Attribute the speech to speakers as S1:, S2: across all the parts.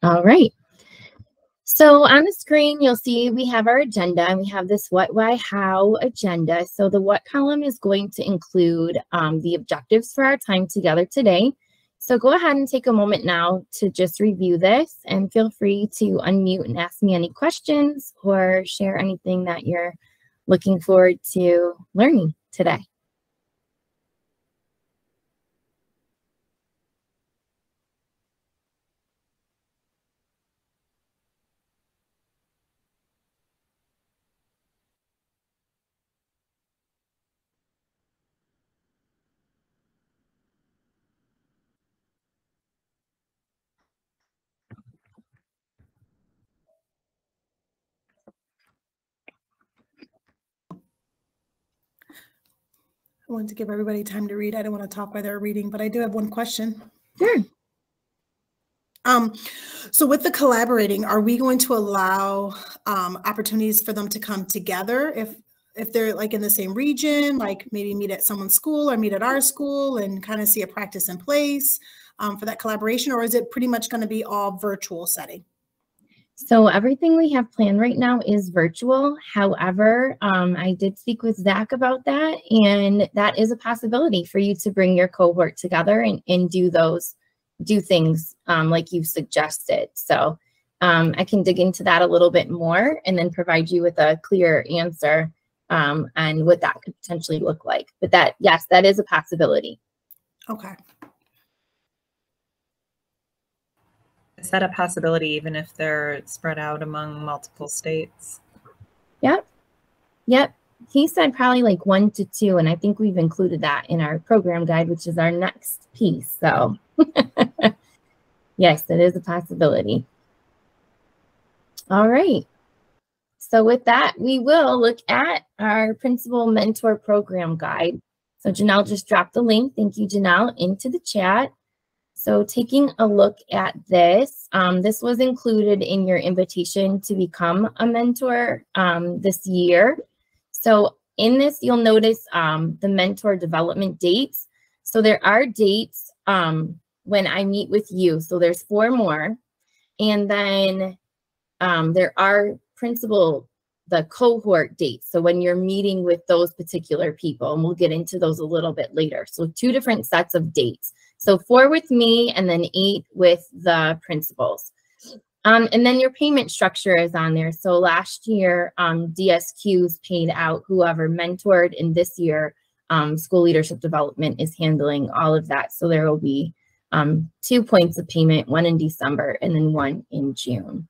S1: All right. So on the screen, you'll see we have our agenda, and we have this what, why, how agenda. So the what column is going to include the objectives for our time together today. So go ahead and take a moment now to just review this, and feel free to unmute and ask me any questions or share anything that you're looking forward to learning today.
S2: I wanted to give everybody time to read. I don't want to talk while they're reading, but I do have one question.
S1: Sure.
S2: So with the collaborating, are we going to allow opportunities for them to come together if they're like in the same region, like maybe meet at someone's school or meet at our school and kind of see a practice in place for that collaboration, or is it pretty much going to be all virtual setting?
S1: So everything we have planned right now is virtual. However, I did speak with Zach about that, and that is a possibility for you to bring your cohort together and do things like you suggested. So I can dig into that a little bit more and then provide you with a clear answer on what that could potentially look like. But yes, that is a possibility.
S2: Okay.
S3: Is that a possibility even if they're spread out among multiple states?
S1: Yep. He said probably like 1 to 2, and I think we've included that in our program guide, which is our next piece. So yes, it is a possibility. All right. So with that, we will look at our Principal Mentor Program Guide. So Janelle just dropped the link. Thank you, Janelle, into the chat. So taking a look at this, this was included in your invitation to become a mentor this year. So in this, you'll notice the mentor development dates. So there are dates when I meet with you. So there's 4 more. And then there are the cohort dates. So when you're meeting with those particular people, and we'll get into those a little bit later. So 2 different sets of dates. So 4 with me and then 8 with the principals. And then your payment structure is on there. So last year, DSQs paid out whoever mentored, and this year, school leadership development is handling all of that. So there will be 2 points of payment, 1 in December and then 1 in June.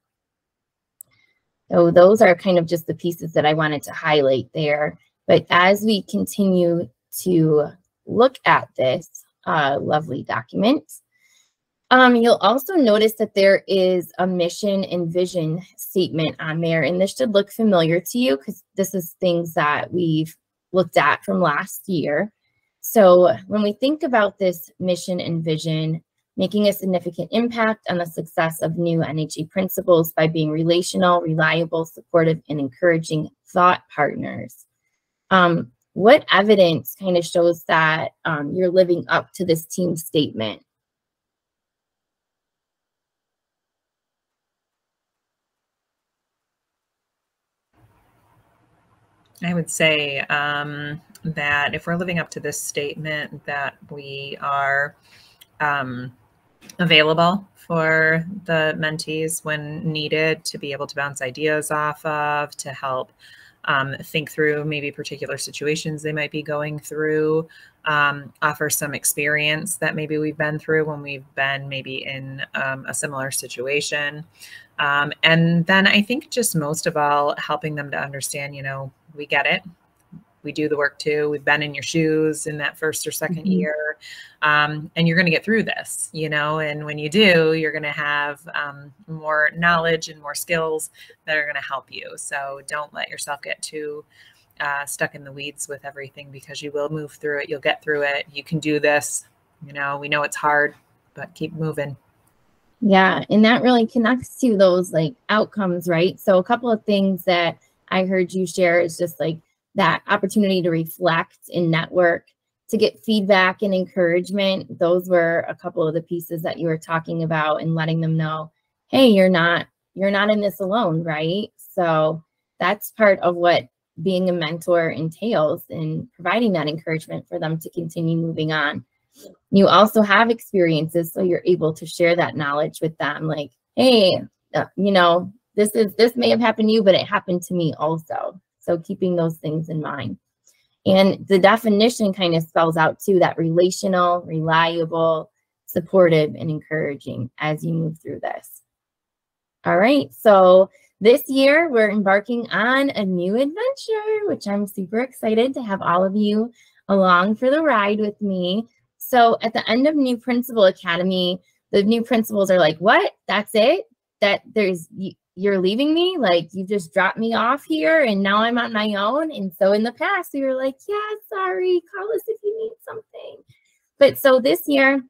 S1: So those are kind of just the pieces that I wanted to highlight there. But as we continue to look at this lovely document, you'll also notice that there is a mission and vision statement on there. And this should look familiar to you because this is things that we've looked at from last year. So when we think about this mission and vision, making a significant impact on the success of new NHE principals by being relational, reliable, supportive, and encouraging thought partners. What evidence kind of shows that you're living up to this team statement?
S3: I would say that if we're living up to this statement, that we are available for the mentees when needed to be able to bounce ideas off of, to help think through maybe particular situations they might be going through, offer some experience that maybe we've been through when we've been maybe in a similar situation. And then I think just most of all, helping them to understand, you know, we get it. We do the work too. We've been in your shoes in that first or second year, and you're going to get through this, you know, and when you do, you're going to have more knowledge and more skills that are going to help you. So don't let yourself get too stuck in the weeds with everything, because you will move through it. You'll get through it. You can do this. You know, we know it's hard, but keep moving.
S1: Yeah, and that really connects to those like outcomes, right? So a couple of things that I heard you share is just like that opportunity to reflect and network, to get feedback and encouragement. Those were a couple of the pieces that you were talking about, and letting them know hey, you're not in this alone, right? So that's part of what being a mentor entails, and providing that encouragement for them to continue moving on. You also have experiences, so you're able to share that knowledge with them, like, hey, you know, this may have happened to you, but it happened to me also. So keeping those things in mind. And the definition kind of spells out too, that relational, reliable, supportive, and encouraging as you move through this. All right, so this year we're embarking on a new adventure, which I'm super excited to have all of you along for the ride with me. So at the end of New Principal Academy, the new principals are like, what? That's it? That you're leaving me? Like, you just dropped me off here and now I'm on my own? And so in the past, we were like, yeah, sorry, call us if you need something. But so this year,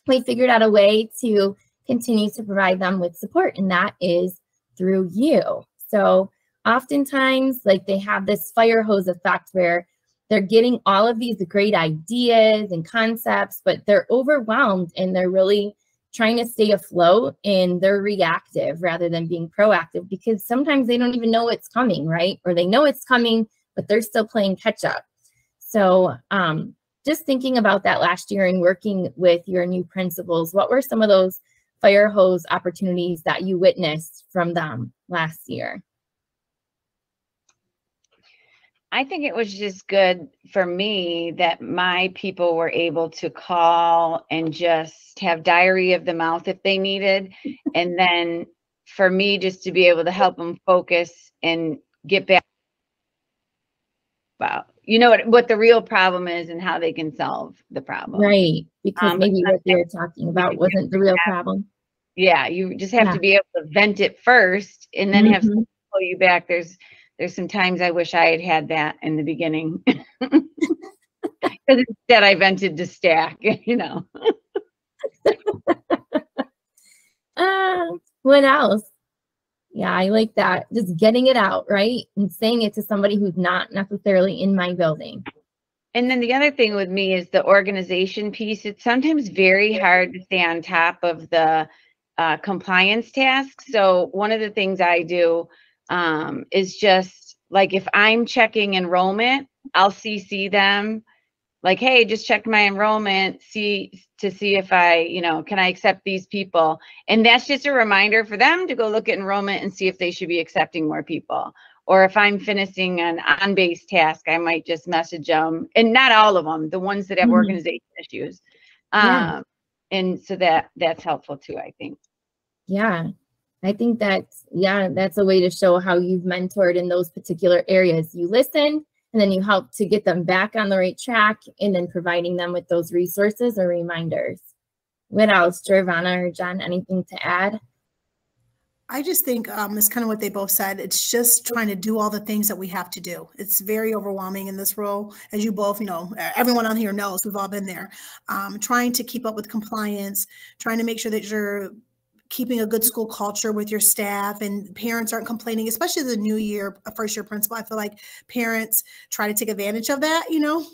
S1: we figured out a way to continue to provide them with support, and that is through you. So oftentimes, like, they have this fire hose effect where they're getting all of these great ideas and concepts, but they're overwhelmed and they're really trying to stay afloat, and they're reactive rather than being proactive, because sometimes they don't even know it's coming, right? Or they know it's coming, but they're still playing catch up. So just thinking about that last year and working with your new principals, what were some of those fire hose opportunities that you witnessed from them last year?
S4: I think it was just good for me that my people were able to call and just have diary of the mouth if they needed. And then for me, just to be able to help them focus and get back about, you know, what the real problem is and how they can solve the problem.
S1: Right, because maybe what they were talking about wasn't the real problem.
S4: Yeah, you just have to be able to vent it first and then have someone pull you back. There's some times I wish I had that in the beginning. Because instead I vented to stack, you know.
S1: What else? Yeah, I like that. Just getting it out, right? And saying it to somebody who's not necessarily in my building.
S4: And then the other thing with me is the organization piece. It's sometimes very hard to stay on top of the compliance tasks. So one of the things I do is just like, if I'm checking enrollment, I'll CC them like, hey, just check my enrollment, to see if I, you know, can I accept these people? And that's just a reminder for them to go look at enrollment and see if they should be accepting more people. Or if I'm finishing an on-base task, I might just message them, and not all of them, the ones that have organization issues. And so that's helpful too, I think.
S1: Yeah, I think that's a way to show how you've mentored in those particular areas. You listen, and then you help to get them back on the right track, and then providing them with those resources or reminders. What else, Giovanna or John, anything to add?
S2: I just think it's kind of what they both said. It's just trying to do all the things that we have to do. It's very overwhelming in this role, as you both, you know, everyone on here knows, we've all been there. Trying to keep up with compliance, trying to make sure that you're keeping a good school culture with your staff, and parents aren't complaining, especially the new year, first year principal. I feel like parents try to take advantage of that, you know?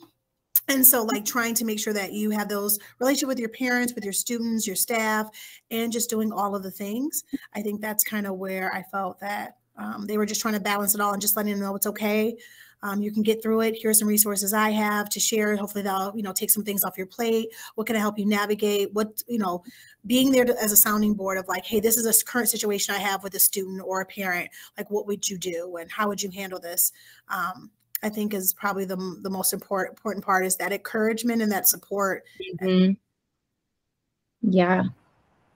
S2: And so like trying to make sure that you have those relationship with your parents, with your students, your staff, and just doing all of the things. I think that's kind of where I felt that they were just trying to balance it all and just letting them know it's okay. You can get through it. Here's some resources I have to share. Hopefully that'll, you know, take some things off your plate. What can I help you navigate? What, you know, being there as a sounding board of like, hey, this is a current situation I have with a student or a parent. Like, what would you do? And how would you handle this? I think is probably the most important part, is that encouragement and that support.
S1: Yeah,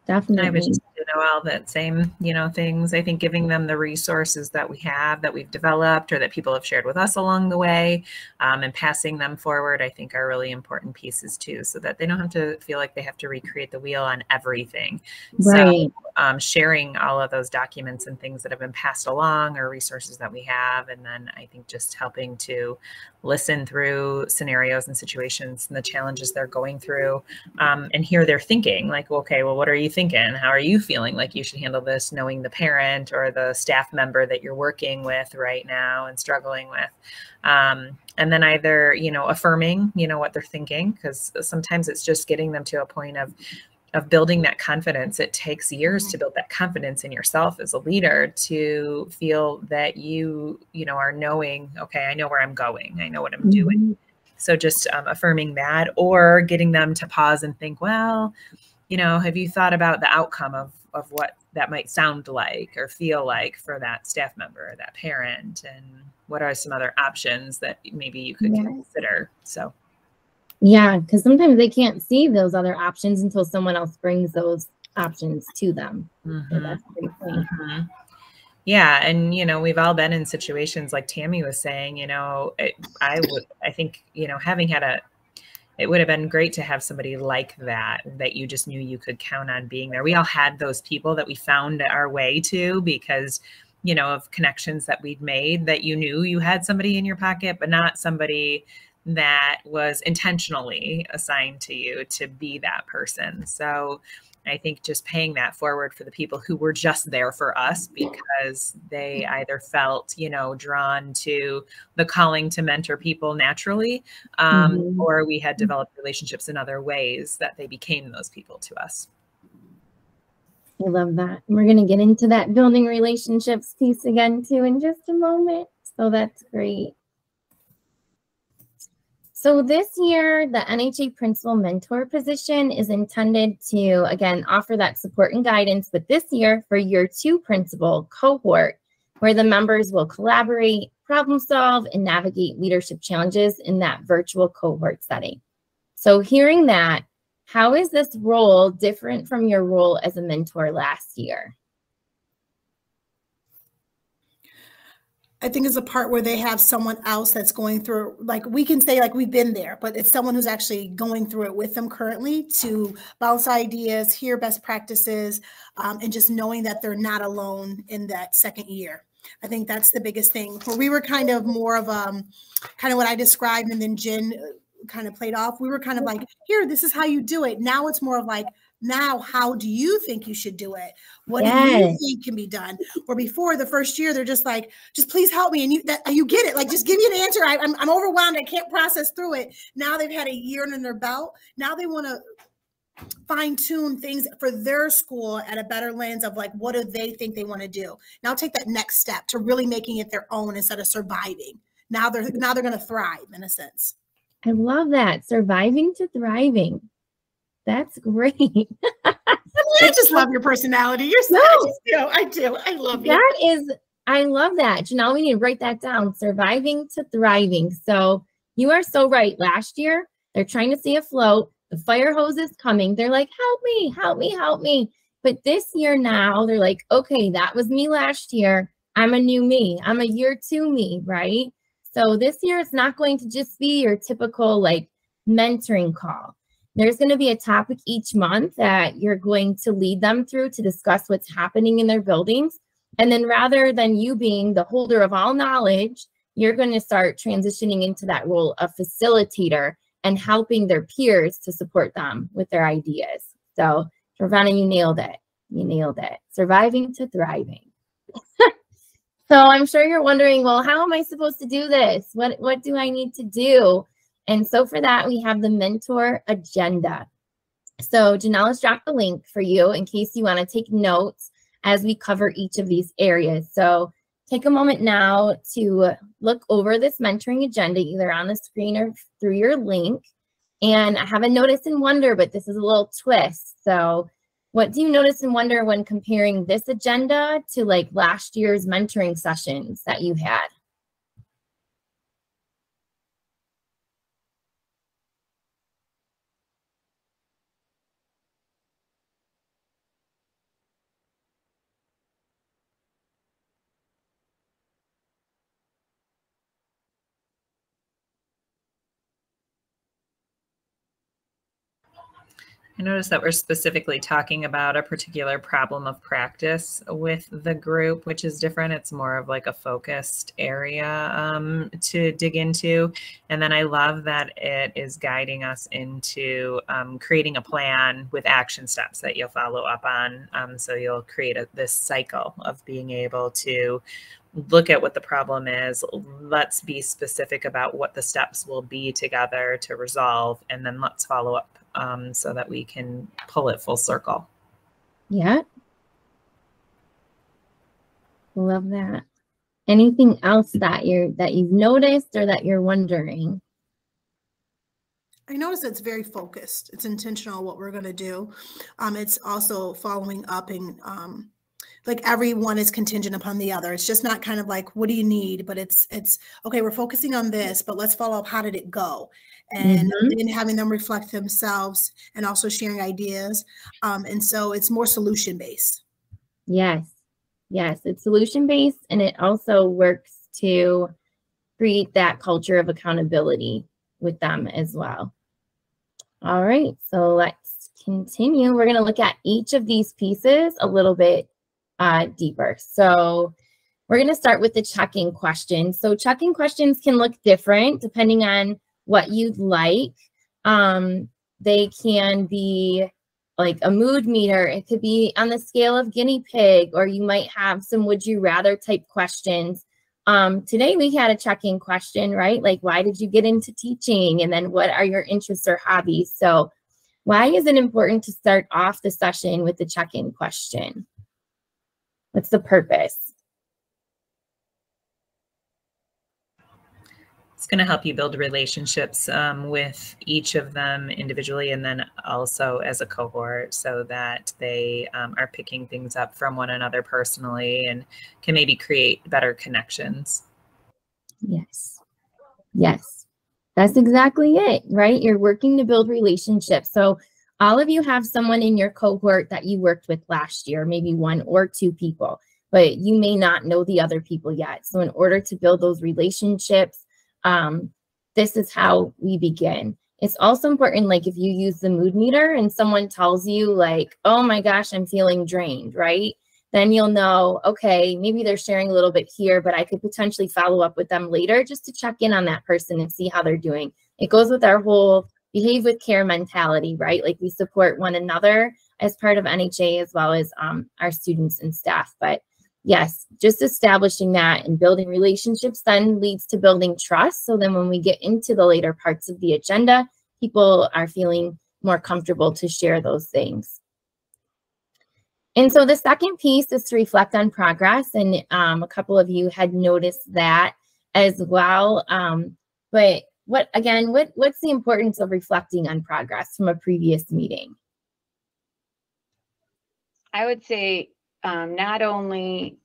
S1: definitely.
S3: I was just, you know, all that same, you know, things. I think giving them the resources that we have, that we've developed, or that people have shared with us along the way, and passing them forward, I think are really important pieces too, so that they don't have to feel like they have to recreate the wheel on everything.
S1: Right.
S3: So sharing all of those documents and things that have been passed along, or resources that we have. And then I think just helping to listen through scenarios and situations and the challenges they're going through, and hear their thinking, like, okay, well, what are you thinking? How are you feeling like you should handle this, knowing the parent or the staff member that you're working with right now and struggling with. And then either, you know, affirming, you know, what they're thinking, because sometimes it's just getting them to a point of, building that confidence. It takes years to build that confidence in yourself as a leader, to feel that you are knowing, okay, I know where I'm going. I know what I'm doing. So just affirming that, or getting them to pause and think, well, have you thought about the outcome of what that might sound like or feel like for that staff member or that parent? And what are some other options that maybe you could consider? So.
S1: Yeah, because sometimes they can't see those other options until someone else brings those options to them. So that's a great point.
S3: Yeah. And, we've all been in situations like Tammy was saying, I think, it would have been great to have somebody like that you just knew you could count on being there. We all had those people that we found our way to because, of connections that we'd made, that you knew you had somebody in your pocket, but not somebody that was intentionally assigned to you to be that person. So I think just paying that forward for the people who were just there for us because they either felt, drawn to the calling to mentor people naturally, or we had developed relationships in other ways that they became those people to us.
S1: I love that. And we're going to get into that building relationships piece again too in just a moment. So that's great. So this year, the NHA Principal Mentor position is intended to, again, offer that support and guidance, but this year for Year 2 Principal cohort, where the members will collaborate, problem solve, and navigate leadership challenges in that virtual cohort setting. So hearing that, how is this role different from your role as a mentor last year?
S2: I think is a part where they have someone else that's going through, like we can say like we've been there, but it's someone who's actually going through it with them currently to bounce ideas, hear best practices, and just knowing that they're not alone in that second year. I think that's the biggest thing. Where we were kind of more of kind of what I described, and then Jen kind of played off. We were kind of like, here, this is how you do it. Now it's more of like, now, how do you think you should do it? What do you think can be done? Or before the first year, they're just like, just please help me. And you get it. Like, just give me an answer. I'm overwhelmed. I can't process through it. Now they've had a year under their belt. Now they want to fine tune things for their school at a better lens of like, what do they think they want to do? Now take that next step to really making it their own instead of surviving. Now they're going to thrive in a sense.
S1: I love that. Surviving to thriving. That's great.
S2: I just love your personality. I do. I love you.
S1: I love that. Janelle, we need to write that down. Surviving to thriving. So you are so right. Last year, they're trying to stay afloat. The fire hose is coming. They're like, help me, help me, help me. But this year now, they're like, okay, that was me last year. I'm a new me. I'm a Year 2 me, right? So this year, it's not going to just be your typical like mentoring call. There's going to be a topic each month that you're going to lead them through to discuss what's happening in their buildings. And then rather than you being the holder of all knowledge, you're going to start transitioning into that role of facilitator and helping their peers to support them with their ideas. So, Ravenna, you nailed it. You nailed it. Surviving to thriving. So I'm sure you're wondering, well, how am I supposed to do this? What do I need to do? And so for that, we have the mentor agenda. So Janelle has dropped the link for you in case you want to take notes as we cover each of these areas. So take a moment now to look over this mentoring agenda, either on the screen or through your link. And I have a notice and wonder, but this is a little twist. So what do you notice and wonder when comparing this agenda to like last year's mentoring sessions that you had?
S3: I noticed that we're specifically talking about a particular problem of practice with the group, which is different. It's more of like a focused area to dig into. And then I love that it is guiding us into creating a plan with action steps that you'll follow up on. So you'll create this cycle of being able to look at what the problem is. Let's be specific about what the steps will be together to resolve, and then let's follow up so that we can pull it full circle.
S1: Yeah. Love that. Anything else that you've noticed or that you're wondering?
S2: I noticed it's very focused. It's intentional what we're going to do. It's also following up and like everyone is contingent upon the other. It's just not kind of like, what do you need? But it's okay, we're focusing on this, but let's follow up. How did it go? And then having them reflect themselves and also sharing ideas. And so it's more solution based.
S1: Yes. Yes, it's solution based, and it also works to create that culture of accountability with them as well. All right, so let's continue. We're going to look at each of these pieces a little bit deeper. So we're going to start with the check-in questions. So check-in questions can look different depending on what you'd like. They can be like a mood meter. It could be on the scale of guinea pig, or you might have some would you rather type questions. Today we had a check-in question, right? Like, why did you get into teaching? And then what are your interests or hobbies? So why is it important to start off the session with the check-in question? What's the purpose?
S3: It's going to help you build relationships with each of them individually, and then also as a cohort, so that they are picking things up from one another personally and can maybe create better connections.
S1: Yes. Yes. That's exactly it, right? You're working to build relationships. So all of you have someone in your cohort that you worked with last year, maybe one or two people, but you may not know the other people yet. So in order to build those relationships, this is how we begin. It's also important, like if you use the mood meter and someone tells you like, oh my gosh, I'm feeling drained, right? Then you'll know, okay, maybe they're sharing a little bit here, but I could potentially follow up with them later just to check in on that person and see how they're doing. It goes with our whole behave with care mentality, right? Like we support one another as part of NHA as well as our students and staff. But yes, just establishing that and building relationships then leads to building trust. So then when we get into the later parts of the agenda, people are feeling more comfortable to share those things. And so the second piece is to reflect on progress. And a couple of you had noticed that as well. But what's the importance of reflecting on progress from a previous meeting?
S4: I would say not only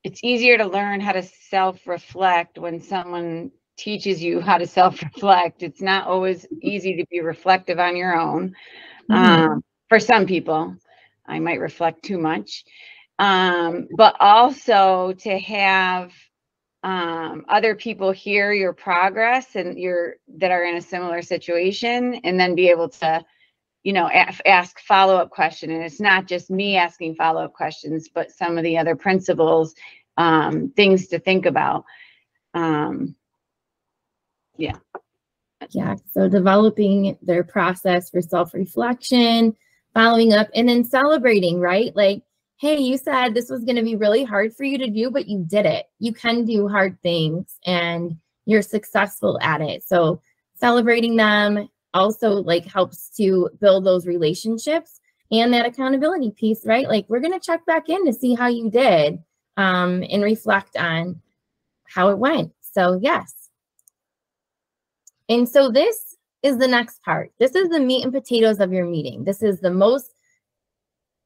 S4: it's easier to learn how to self-reflect when someone teaches you how to self-reflect. It's not always easy to be reflective on your own. For some people, I might reflect too much, but also to have other people hear your progress and that are in a similar situation, and then be able to, you know, ask follow-up questions. And it's not just me asking follow-up questions, but some of the other principals, things to think about.
S1: Yeah, so developing their process for self-reflection, following up, and then celebrating, right? Like, hey, you said this was going to be really hard for you to do, but you did it. You can do hard things and you're successful at it. So celebrating them also like helps to build those relationships and that accountability piece, right? Like we're going to check back in to see how you did and reflect on how it went. So yes. And so this is the next part. This is the meat and potatoes of your meeting. This is the most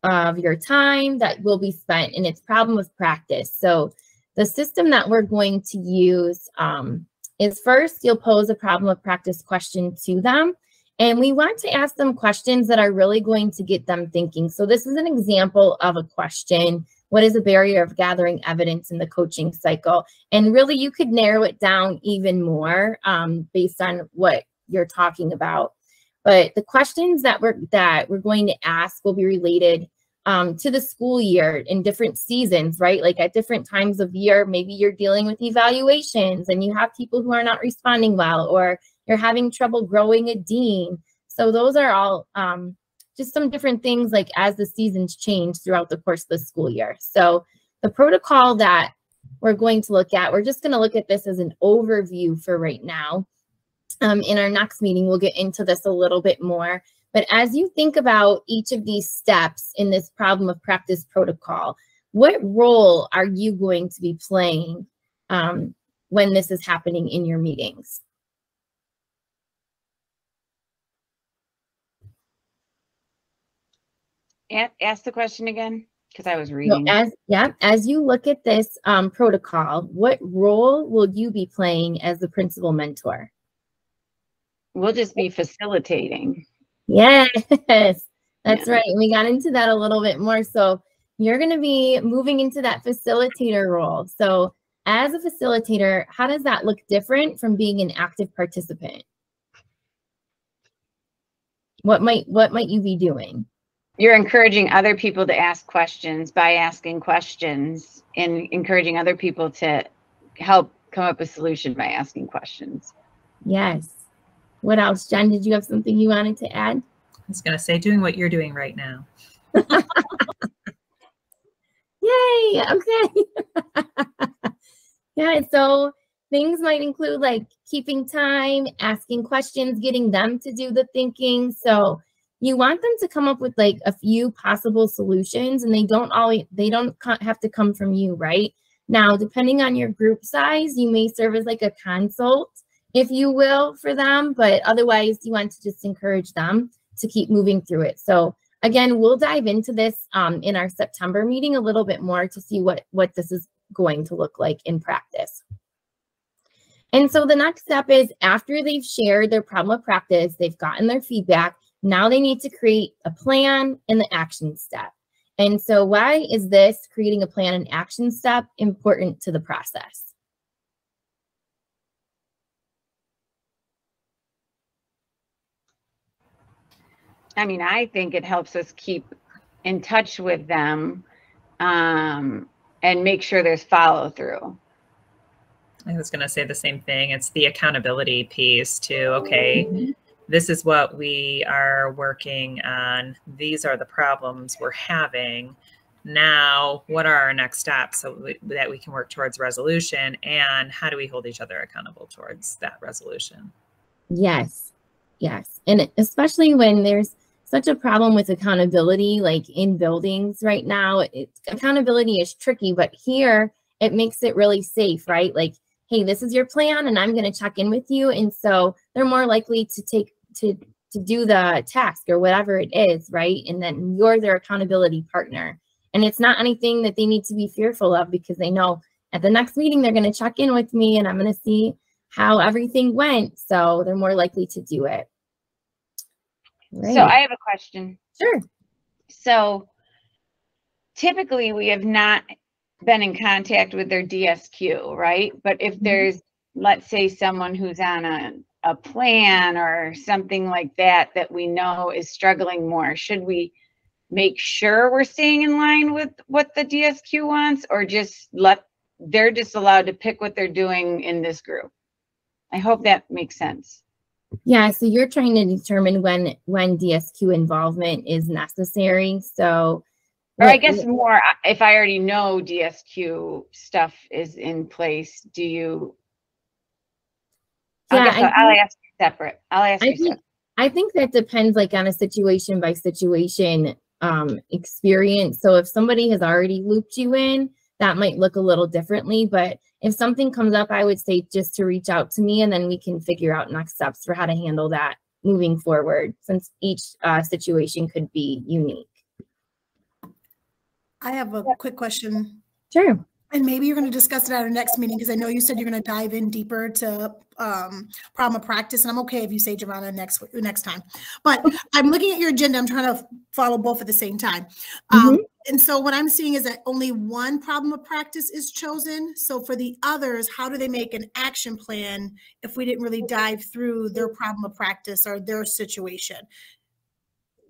S1: of your time that will be spent, and it's problem with practice. So the system that we're going to use is first you'll pose a problem of practice question to them. And we want to ask them questions that are really going to get them thinking. So this is an example of a question. What is a barrier of gathering evidence in the coaching cycle? And really you could narrow it down even more based on what you're talking about. But the questions that we're going to ask will be related to the school year in different seasons, right? Like at different times of year, maybe you're dealing with evaluations and you have people who are not responding well, or you're having trouble growing a dean. So those are all just some different things like as the seasons change throughout the course of the school year. So the protocol that we're going to look at, we're just going to look at this as an overview for right now. In our next meeting, we'll get into this a little bit more. But as you think about each of these steps in this problem of practice protocol, what role are you going to be playing when this is happening in your meetings?
S4: Ask the question again, because I was reading.
S1: So as you look at this protocol, what role will you be playing as the principal mentor?
S4: We'll just be facilitating.
S1: Yes, that's right. We got into that a little bit more. So you're going to be moving into that facilitator role. So as a facilitator, how does that look different from being an active participant? What might you be doing?
S4: You're encouraging other people to ask questions by asking questions, and encouraging other people to help come up with a solution by asking questions.
S1: Yes. What else, Jen? Did you have something you wanted to add?
S3: I was going to say, doing what you're doing right now.
S1: Yay. Okay. Yeah. So things might include like keeping time, asking questions, getting them to do the thinking. So you want them to come up with like a few possible solutions, and they don't have to come from you, right? Now, depending on your group size, you may serve as like a consult, if you will, for them, but otherwise you want to just encourage them to keep moving through it. So again, we'll dive into this in our September meeting a little bit more to see what this is going to look like in practice. And so the next step is, after they've shared their problem of practice, they've gotten their feedback, now they need to create a plan and the action step. And so why is this creating a plan and action step important to the process?
S4: I mean, I think it helps us keep in touch with them and make sure there's follow through.
S3: I was going to say the same thing. It's the accountability piece too. Okay, this is what we are working on. These are the problems we're having. Now, what are our next steps so that we can work towards resolution? And how do we hold each other accountable towards that resolution?
S1: Yes. Yes. And especially when there's such a problem with accountability, like in buildings right now, accountability is tricky, but here it makes it really safe, right? Like, hey, this is your plan and I'm going to check in with you. And so they're more likely to do the task or whatever it is, right? And then you're their accountability partner. And it's not anything that they need to be fearful of, because they know at the next meeting, they're going to check in with me and I'm going to see how everything went. So they're more likely to do it. Right.
S4: So I have a question.
S1: Sure.
S4: So typically we have not been in contact with their DSQ, right? But if there's, let's say, someone who's on a plan or something like that, that we know is struggling more, should we make sure we're staying in line with what the DSQ wants, or just they're just allowed to pick what they're doing in this group? I hope that makes sense.
S1: Yeah, so you're trying to determine when DSQ involvement is necessary. So,
S4: or I guess more, if I already know DSQ stuff is in place, do you?
S1: Yeah,
S4: I'll ask you separate.
S1: I think that depends, like, on a situation by situation experience. So if somebody has already looped you in, that might look a little differently. But if something comes up, I would say just to reach out to me, and then we can figure out next steps for how to handle that moving forward, since each situation could be unique.
S2: I have a quick question.
S1: Sure.
S2: And maybe you're going to discuss it at our next meeting, because I know you said you're going to dive in deeper to problem of practice. And I'm okay if you say, Giovanna, next time. But I'm looking at your agenda. I'm trying to follow both at the same time. And so what I'm seeing is that only one problem of practice is chosen. So for the others, how do they make an action plan if we didn't really dive through their problem of practice or their situation?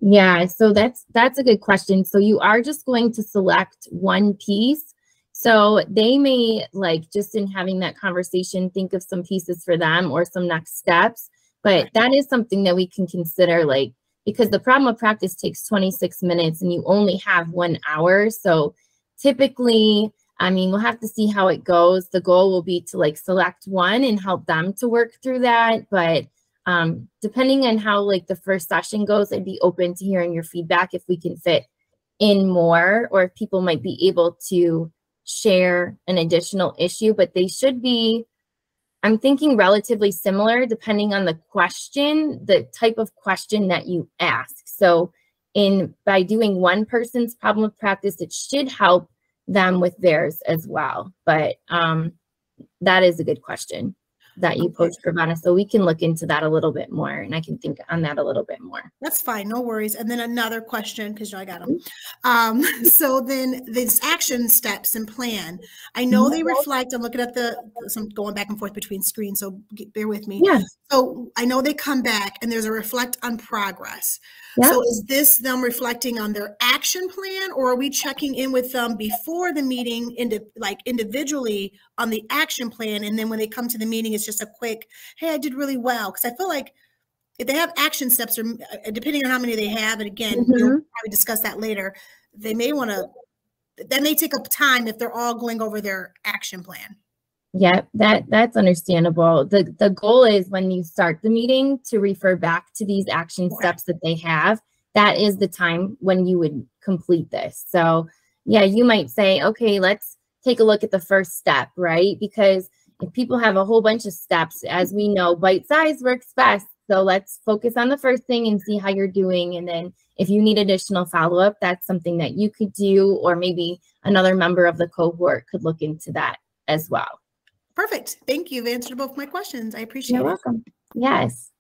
S1: Yeah, so that's a good question. So you are just going to select one piece. So they may, like, just in having that conversation, think of some pieces for them or some next steps. But that is something that we can consider, like, because the problem of practice takes 26 minutes and you only have 1 hour. So typically, I mean, we'll have to see how it goes. The goal will be to, like, select one and help them to work through that. But Depending on how like the first session goes, I'd be open to hearing your feedback if we can fit in more, or if people might be able to share an additional issue, but they should be, I'm thinking, relatively similar depending on the question, the type of question that you ask. So by doing one person's problem of practice, it should help them with theirs as well. But that is a good question that you posed, Pravana. So we can look into that a little bit more, and I can think on that a little bit more.
S2: That's fine, no worries. And then another question, because I got them. So then these action steps and plan, I know they reflect, I'm looking at I'm going back and forth between screens, so bear with me.
S1: Yeah.
S2: So I know they come back and there's a reflect on progress.
S1: Yeah.
S2: So is this them reflecting on their action plan, or are we checking in with them before the meeting individually on the action plan? And then when they come to the meeting, it's just a quick, hey, I did really well. Because I feel like if they have action steps, or depending on how many they have, and again, we'll probably discuss that later, they may want to, that may take up time if they're all going over their action plan.
S1: Yeah, that's understandable. The goal is when you start the meeting to refer back to these action steps that they have. That is the time when you would complete this. So yeah, you might say, okay, let's take a look at the first step, right? Because if people have a whole bunch of steps, as we know, bite size works best. So let's focus on the first thing and see how you're doing. And then if you need additional follow-up, that's something that you could do, or maybe another member of the cohort could look into that as well.
S2: Perfect. Thank you. You've answered both my questions. I appreciate it.
S1: You're welcome. Yes.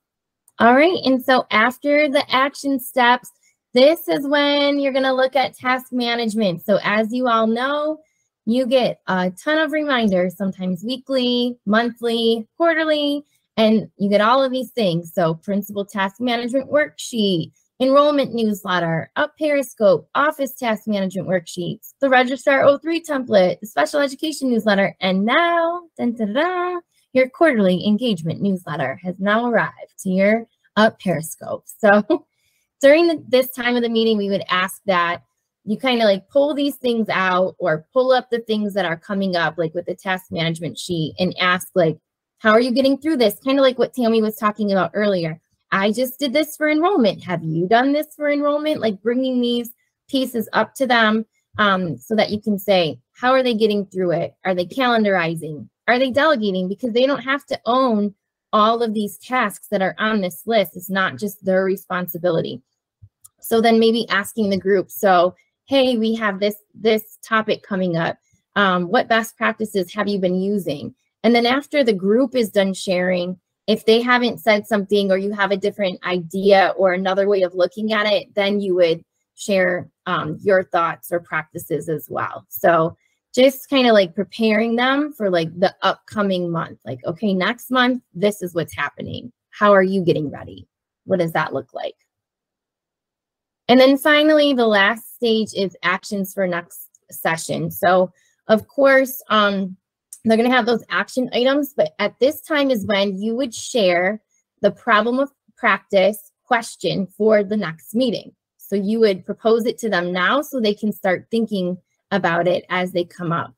S1: All right. And so after the action steps, this is when you're going to look at task management. So as you all know, you get a ton of reminders, sometimes weekly, monthly, quarterly, and you get all of these things. So principal task management worksheet, enrollment newsletter, up Periscope, office task management worksheets, the Registrar 03 template, the special education newsletter, and now, dun, dun, dun, your quarterly engagement newsletter has now arrived to your up Periscope. So during this time of the meeting, we would ask that you kind of like pull these things out, or pull up the things that are coming up, like with the task management sheet, and ask like, how are you getting through this? Kind of like what Tammy was talking about earlier. I just did this for enrollment. Have you done this for enrollment? Like bringing these pieces up to them so that you can say, how are they getting through it? Are they calendarizing? Are they delegating? Because they don't have to own all of these tasks that are on this list. It's not just their responsibility. So then maybe asking the group, so, hey, we have this topic coming up. What best practices have you been using? And then after the group is done sharing, if they haven't said something, or you have a different idea or another way of looking at it, then you would share your thoughts or practices as well. So just kind of like preparing them for like the upcoming month. Like, okay, next month, this is what's happening. How are you getting ready? What does that look like? And then finally, the last stage is actions for next session. So of course, they're going to have those action items, but at this time is when you would share the problem of practice question for the next meeting. So you would propose it to them now so they can start thinking about it as they come up.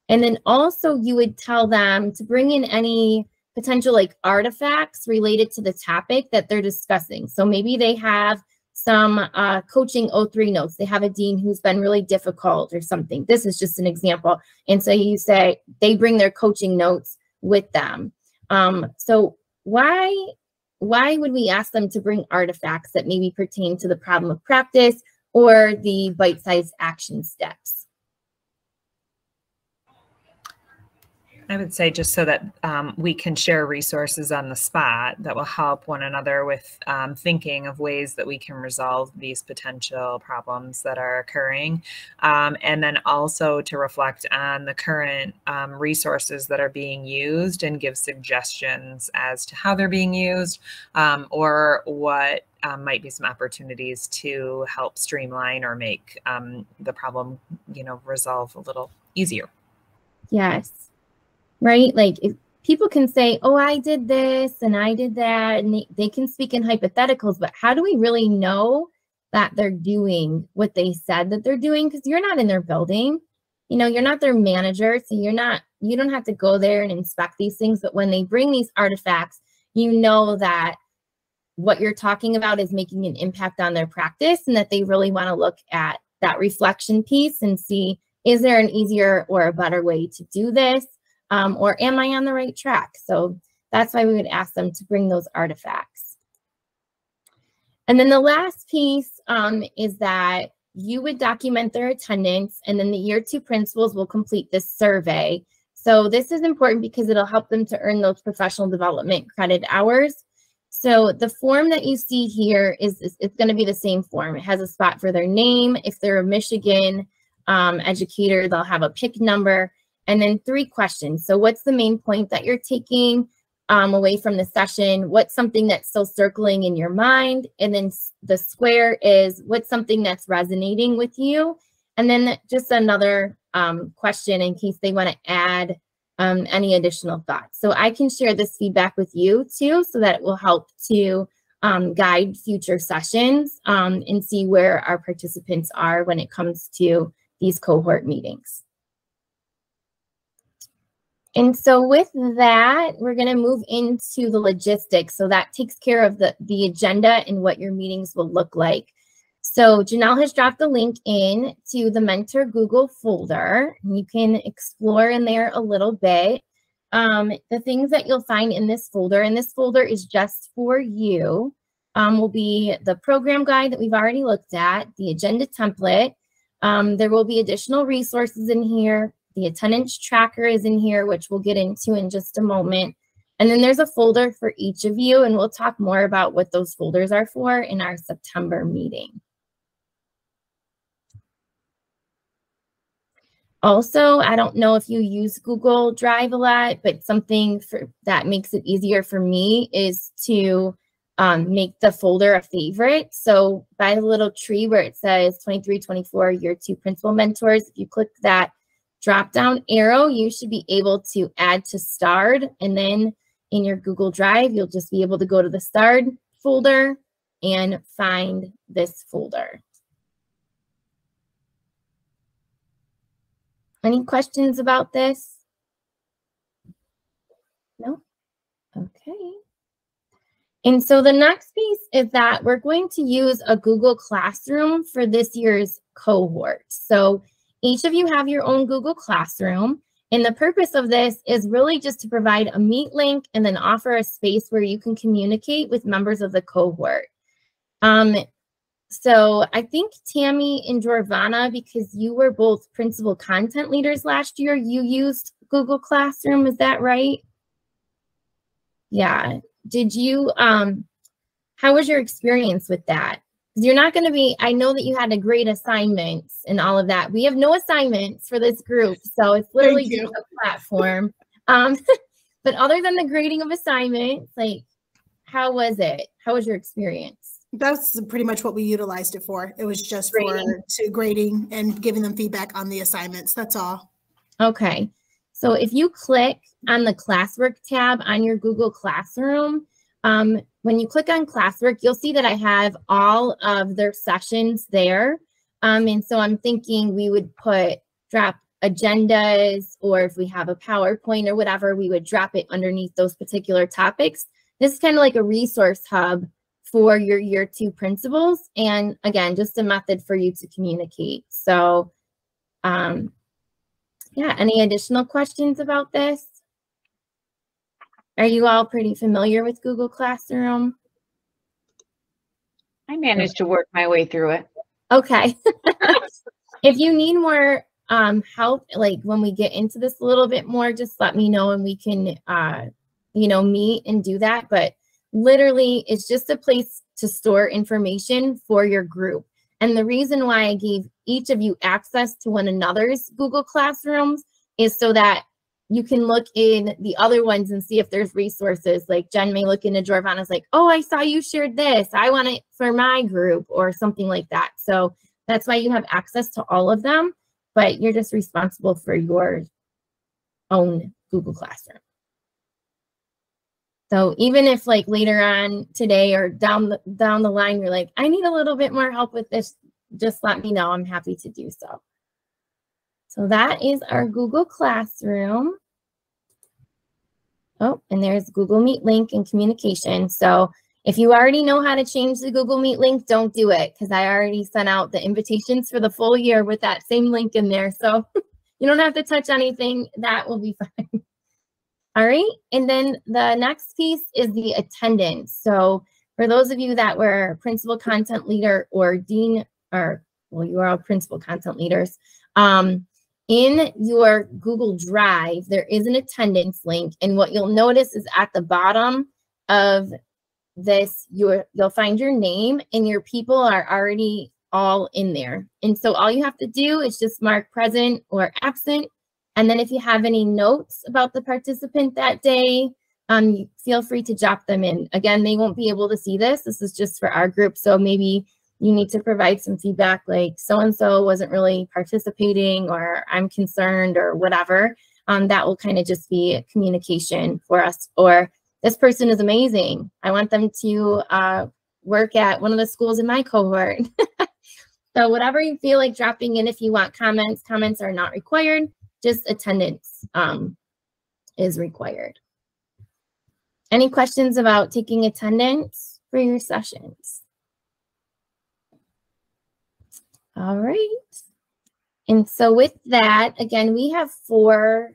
S1: And then also you would tell them to bring in any potential like artifacts related to the topic that they're discussing. So maybe they have some coaching 03 notes. They have a dean who's been really difficult or something. This is just an example. And so you say they bring their coaching notes with them. So why would we ask them to bring artifacts that maybe pertain to the problem of practice or the bite-sized action steps?
S3: I would say just so that we can share resources on the spot that will help one another with thinking of ways that we can resolve these potential problems that are occurring. And then also to reflect on the current resources that are being used and give suggestions as to how they're being used, or what might be some opportunities to help streamline or make the problem, resolve a little easier.
S1: Yes. Right? Like if people can say, oh, I did this and I did that, and they can speak in hypotheticals, but how do we really know that they're doing what they said that they're doing? Because you're not in their building, you're not their manager. So you don't have to go there and inspect these things. But when they bring these artifacts, you know that what you're talking about is making an impact on their practice, and that they really want to look at that reflection piece and see, is there an easier or a better way to do this? Or am I on the right track? So that's why we would ask them to bring those artifacts. And then the last piece is that you would document their attendance, and then the year 2 principals will complete this survey. So this is important because it'll help them to earn those professional development credit hours. So the form that you see here it's going to be the same form. It has a spot for their name. If they're a Michigan educator, they'll have a PIC number, and then 3 questions. So what's the main point that you're taking away from the session? What's something that's still circling in your mind? And then the square is what's something that's resonating with you? And then just another question in case they want to add any additional thoughts. So I can share this feedback with you too, so that it will help to guide future sessions and see where our participants are when it comes to these cohort meetings. And so with that, we're going to move into the logistics. So that takes care of the agenda and what your meetings will look like. So Janelle has dropped the link in to the Mentor Google folder. You can explore in there a little bit. The things that you'll find in this folder, and this folder is just for you, will be the program guide that we've already looked at, the agenda template. There will be additional resources in here. The attendance tracker is in here, which we'll get into in just a moment. And then there's a folder for each of you, and we'll talk more about what those folders are for in our September meeting. Also, I don't know if you use Google Drive a lot, but something that makes it easier for me is to make the folder a favorite. So by the little tree where it says 23-24 year 2 principal mentors, if you click that drop down arrow, you should be able to add to starred, and then in your Google Drive, you'll just be able to go to the starred folder and find this folder. Any questions about this? No? Okay. And so the next piece is that we're going to use a Google Classroom for this year's cohort. So each of you have your own Google Classroom, and the purpose of this is really just to provide a Meet link and then offer a space where you can communicate with members of the cohort. So I think Tammy and Jorvana, because you were both principal content leaders last year, you used Google Classroom, is that right? Yeah. Did you, how was your experience with that? You're not going to be, I know that you had a great assignments and all of that. We have no assignments for this group, so it's literally just a platform. But other than the grading of assignments, like, how was it? How was your experience?
S2: That's pretty much what we utilized it for. It was just
S1: Grading.
S2: for grading and giving them feedback on the assignments. That's all.
S1: Okay. So if you click on the classwork tab on your Google Classroom, when you click on classwork, you'll see that I have all of their sessions there. And so I'm thinking we would drop agendas, or if we have a PowerPoint or whatever, we would drop it underneath those particular topics. This is kind of like a resource hub for your year 2 principals. And again, just a method for you to communicate. So yeah, any additional questions about this? Are you all pretty familiar with Google Classroom?
S4: I managed to work my way through it.
S1: Okay. If you need more help, like when we get into this a little bit more, just let me know and we can, you know, meet and do that. But literally, it's just a place to store information for your group. And the reason why I gave each of you access to one another's Google Classrooms is so that you can look in the other ones and see if there's resources. Like Jen may look into Jorvana's like, oh, I saw you shared this. I want it for my group or something like that. So that's why you have access to all of them, but you're just responsible for your own Google Classroom. So even if like later on today or down the line, you're like, I need a little bit more help with this, just let me know. I'm happy to do so. So that is our Google Classroom. Oh, and there's Google Meet link and communication. So If you already know how to change the Google Meet link, don't do it, because I already sent out the invitations for the full year with that same link in there. So you don't have to touch anything. That will be fine. All right. And then the next piece is the attendance. So for those of you that were principal content leader or dean, or well, you are all principal content leaders, in your Google Drive, there is an attendance link. And what you'll notice is at the bottom of this, you'll find your name and your people are already all in there. And so all you have to do is just mark present or absent. And then if you have any notes about the participant that day, feel free to drop them in. Again, they won't be able to see this. This is just for our group. So maybe you need to provide some feedback like so-and-so wasn't really participating, or I'm concerned, or whatever. That will kind of just be communication for us. Or this person is amazing. I want them to work at one of the schools in my cohort. So whatever you feel like dropping in, if you want comments, comments are not required. Just attendance is required. Any questions about taking attendance for your sessions? All right. And so with that, again, we have 4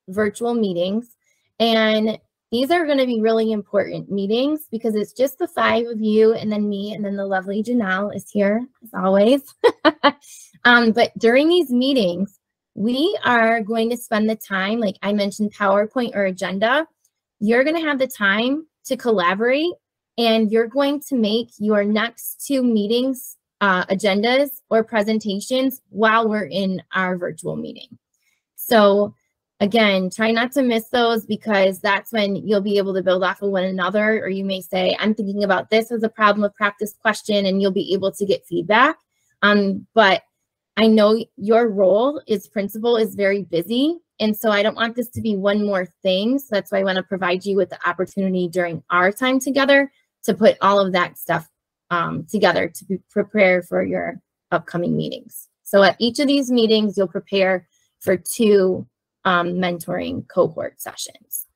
S1: virtual meetings, and these are going to be really important meetings because it's just the 5 of you and then me, and then the lovely Janelle is here as always. But during these meetings, we are going to spend the time, like I mentioned, PowerPoint or agenda. You're going to have the time to collaborate, and you're going to make your next 2 meetings agendas or presentations while we're in our virtual meeting. So again, try not to miss those, because that's when you'll be able to build off of one another. Or you may say, I'm thinking about this as a problem of practice question, and you'll be able to get feedback. But I know your role as principal is very busy. And so I don't want this to be one more thing. So that's why I want to provide you with the opportunity during our time together to put all of that stuff together to be prepared for your upcoming meetings. So at each of these meetings, you'll prepare for 2 mentoring cohort sessions.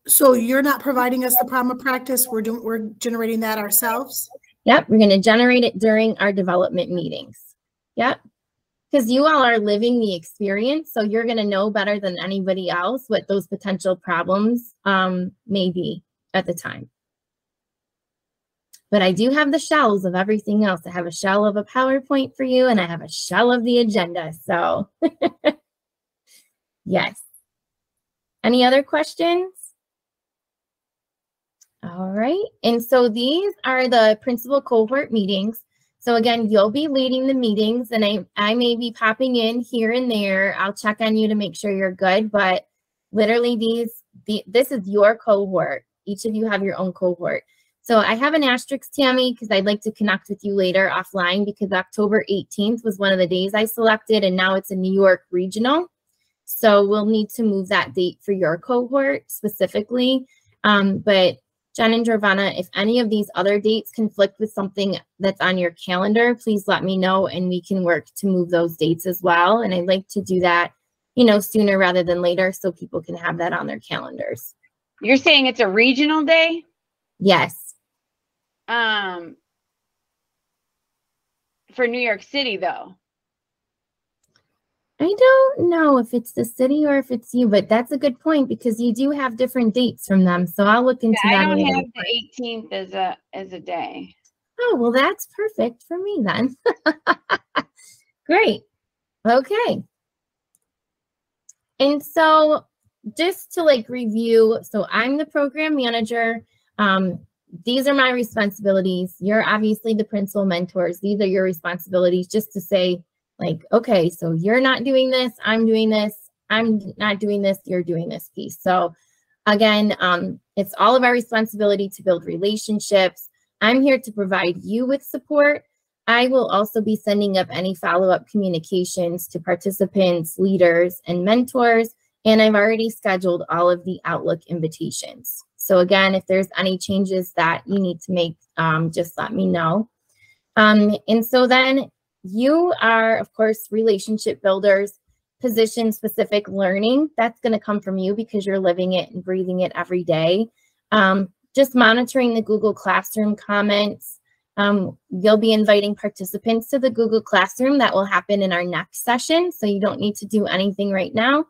S2: So you're not providing us the problem of practice. We're generating that ourselves.
S1: Yep, we're going to generate it during our development meetings. Yep, because you all are living the experience, so you're going to know better than anybody else what those potential problems may be at the time. But I do have the shells of everything else. I have a shell of a PowerPoint for you, and I have a shell of the agenda. So yes. Any other questions? All right. And so these are the principal cohort meetings. So again, you'll be leading the meetings, and I may be popping in here and there. I'll check on you to make sure you're good. But literally this is your cohort. Each of you have your own cohort. So I have an asterisk, Tammy, because I'd like to connect with you later offline, because October 18th was one of the days I selected, and now it's a New York regional. So we'll need to move that date for your cohort specifically. But Jen and Giovanna, if any of these other dates conflict with something that's on your calendar, please let me know, and we can work to move those dates as well. And I'd like to do that, sooner rather than later, so people can have that on their calendars.
S4: You're saying it's a regional day?
S1: Yes.
S4: For New York City, though.
S1: I don't know if it's the city or if it's you, but that's a good point, because you do have different dates from them. So I'll look into that.
S4: I don't have the 18th as a day.
S1: Oh, well, that's perfect for me then. Great. Okay. And so just to review, so I'm the program manager. These are my responsibilities. You're obviously the principal mentors. These are your responsibilities, just to say, okay, so you're not doing this, I'm doing this, I'm not doing this, you're doing this piece. So again, it's all of our responsibility to build relationships. I'm here to provide you with support. I will also be sending up any follow-up communications to participants, leaders, and mentors. And I've already scheduled all of the Outlook invitations. So again, if there's any changes that you need to make, just let me know. And so then you are, of course, relationship builders, position-specific learning. That's going to come from you because you're living it and breathing it every day. just monitoring the Google Classroom comments. You'll be inviting participants to the Google Classroom. That will happen in our next session, so you don't need to do anything right now.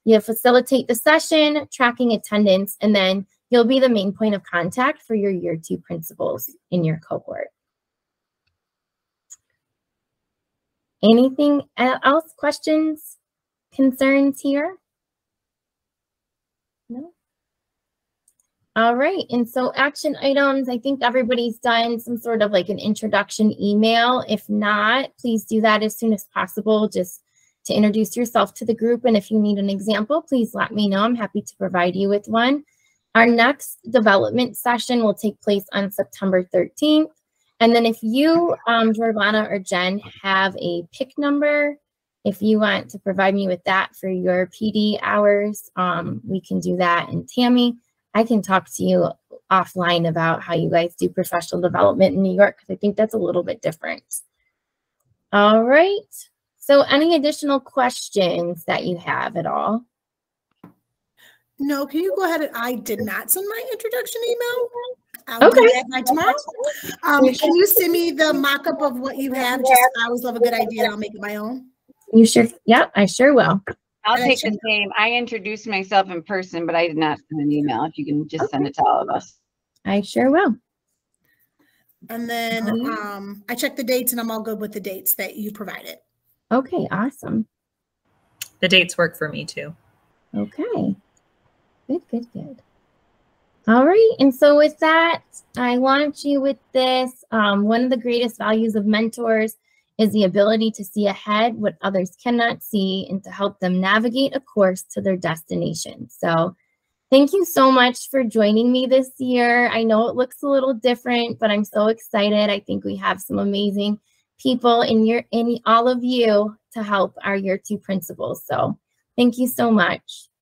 S1: You facilitate the session, tracking attendance, and then you'll be the main point of contact for your Year 2 principals in your cohort. Anything else? Questions, concerns here? No? All right, and so action items, I think everybody's done some sort of like an introduction email. If not, please do that as soon as possible, just to introduce yourself to the group. And if you need an example, please let me know. I'm happy to provide you with one. Our next development session will take place on September 13th. And then if you, Giovanna or Jen, have a PIC number, if you want to provide me with that for your PD hours, we can do that. And Tammy, I can talk to you offline about how you guys do professional development in New York, because I think that's a little bit different. All right. So any additional questions that you have at all?
S2: No, can you go ahead? I did not send my introduction email. I'll
S1: Okay.
S2: do that by tomorrow. Can you send me the mock-up of what you have? Just, I always love a good idea, and I'll make it my own.
S1: You sure? Yep, I sure will.
S4: I'll take the same. I introduced myself in person, but I did not send an email. If you can just send it to all of us.
S1: I sure will.
S2: And then I checked the dates, and I'm all good with the dates that you provided.
S1: Okay, awesome.
S3: The dates work for me too.
S1: Okay. Good, good, good. All right, and so with that, I launch you with this. One of the greatest values of mentors is the ability to see ahead what others cannot see and to help them navigate a course to their destination. So thank you so much for joining me this year. I know it looks a little different, but I'm so excited. I think we have some amazing people in all of you to help our Year 2 principals. So thank you so much.